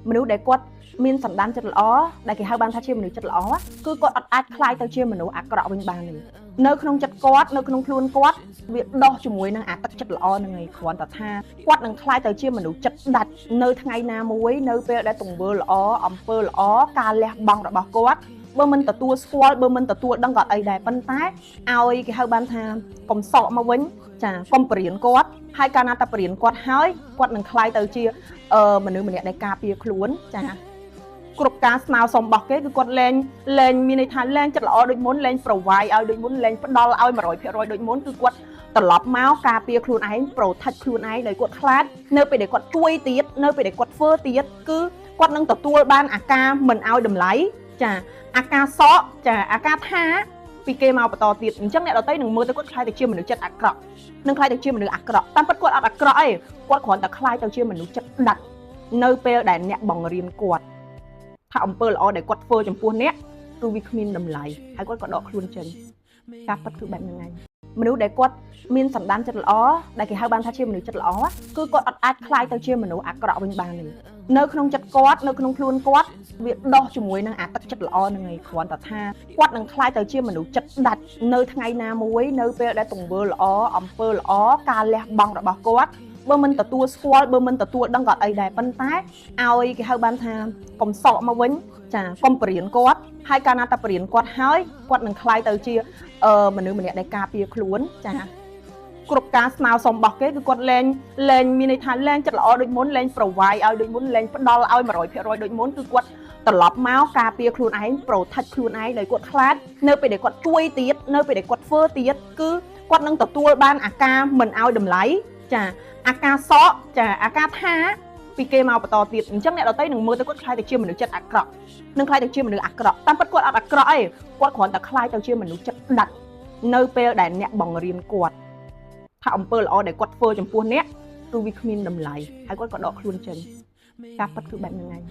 មនុស្សដែលគាត់មានសន្តានចិត្តល្អដែលគេហៅបានថាជាមនុស្សចិត្តល្អគឺគាត់អត់អាចខ្លាយទៅជាមនុស្សអាក្រក់វិញបានទេនៅក្នុងចិត្តគាត់នៅក្នុងខ្លួនគាត់វាដោះជាមួយនឹងអាទឹកចិត្តល្អនឹងឯងគ្រាន់តែថាគាត់នឹងខ្លាយទៅជាមនុស្សចិត្តដាច់នៅថ្ងៃណាមួយនៅពេលដែលទង្វើល្អអំពើល្អការលះបង់របស់គាត់បើមិនទទួលស្គាល់បើមិនទទួលដឹងក៏អីដែរប៉ុន្តែឲ្យគេហៅបានថាកុំសក់មកវិញចាកុំបរៀនគាត់ហើយកាលណាតែបរៀនគាត់ហើយគាត់នឹងខ្លាយទៅជាមនុស្សម្នាក់ដែលការពារខ្លួនចាគ្រប់ការស្នើសុំរបស់គេគឺគាត់លែងមានន័យថាលែងចិត្តល្អដូចមុនលែងប្រវាយឲ្យដូចមុនលែងផ្ដល់ឲ្យ 100% ដូចមុនគឺគាត់ត្រឡប់មកការពារខ្លួនឯង protect ខ្លួនឯងដោយគាត់ខ្លាចនៅពេលដែលគាត់ជួយទៀតនៅពេលដែលគាត់ធ្វើទៀតគឺគាត់នឹងទទួលបានអាការមិនឲ្យតម្លៃចាអាការសក់ចាអាការថាពីគេមកបន្តទៀតអញ្ចឹងអ្នកដទៃនឹងមើលទៅគាត់ខ្លាយទៅជាមនុស្សចិត្តអាក្រក់នឹងខ្លាយទៅជាមនុស្សអាក្រក់តាមពិតគាត់អត់អាក្រក់ទេគាត់គ្រាន់តែខ្លាយទៅជាមនុស្សចិត្តដាច់នៅពេលដែលអ្នកបង្រៀនគាត់ថាអំពើល្អដែលគាត់ធ្វើចំពោះអ្នកគឺវាគ្មានតម្លៃហើយគាត់ក៏ដកខ្លួនចេញការពិតគឺបែបហ្នឹងហើយមនុស្សដែលគាត់មានសន្តានចិត្តល្អដែលគេហៅបានថាជាមនុស្សចិត្តល្អគឺគាត់អត់អាចខ្លាយទៅជាមនុស្សអាក្រក់វិញបានទេនៅក្នុងចិត្តគាត់នៅក្នុងខ្លួនគាត់វាដោះជាមួយនឹងអាទឹកចិត្តល្អនឹងឯងគ្រាន់តែថាគាត់នឹងខ្លាយទៅជាមនុស្សចិត្តដាច់នៅថ្ងៃណាមួយនៅពេលដែលទង្វើល្អអំពើល្អការលះបង់របស់គាត់បើមិនទទួលស្គាល់បើមិនទទួលដឹងក៏អីដែរប៉ុន្តែឲ្យគេហៅបានថាកុំសក់មកវិញចាកុំបរៀនគាត់ហើយកាលណាតែបរៀនគាត់ហើយគាត់នឹងខ្លាយទៅជាមនុស្សម្នាក់ដែលការពារខ្លួនចាគ្រប់ការស្នើសុំរបស់គេគឺគាត់លែងមានន័យថាលែងចិត្តល្អដូចមុនលែងប្រវាយឲ្យដូចមុនលែងផ្ដល់ឲ្យ 100% ដូចមុនគឺគាត់ត្រឡប់មកការពារខ្លួនឯង protect ខ្លួនឯងដោយគាត់ខ្លាចនៅពេលដែលគាត់ជួយទៀតនៅពេលដែលគាត់ធ្វើទៀតគឺគាត់នឹងទទួលបានអាការមិនឲ្យតម្លៃចាអាការសក់ចាអាការថាពីគេមកបន្តទៀតអញ្ចឹងអ្នកដទៃនឹងមើលទៅគាត់ខ្លាយទៅជាមនុស្សចិត្តអាក្រក់នឹងខ្លាយទៅជាមនុស្សអាក្រក់តាមពិតគាត់អត់អាក្រក់ទេគាត់គ្រាន់តែខ្លាយទៅជាមនុស្សចិត្តដាច់នៅពេលដែលអ្នកបង្រៀនគាត់ថាអំពើល្អដែលគាត់ធ្វើចំពោះអ្នកគឺវាគ្មានតម្លៃហើយគាត់ក៏ដកខ្លួនចេញការពិតគឺបែបហ្នឹងហើយ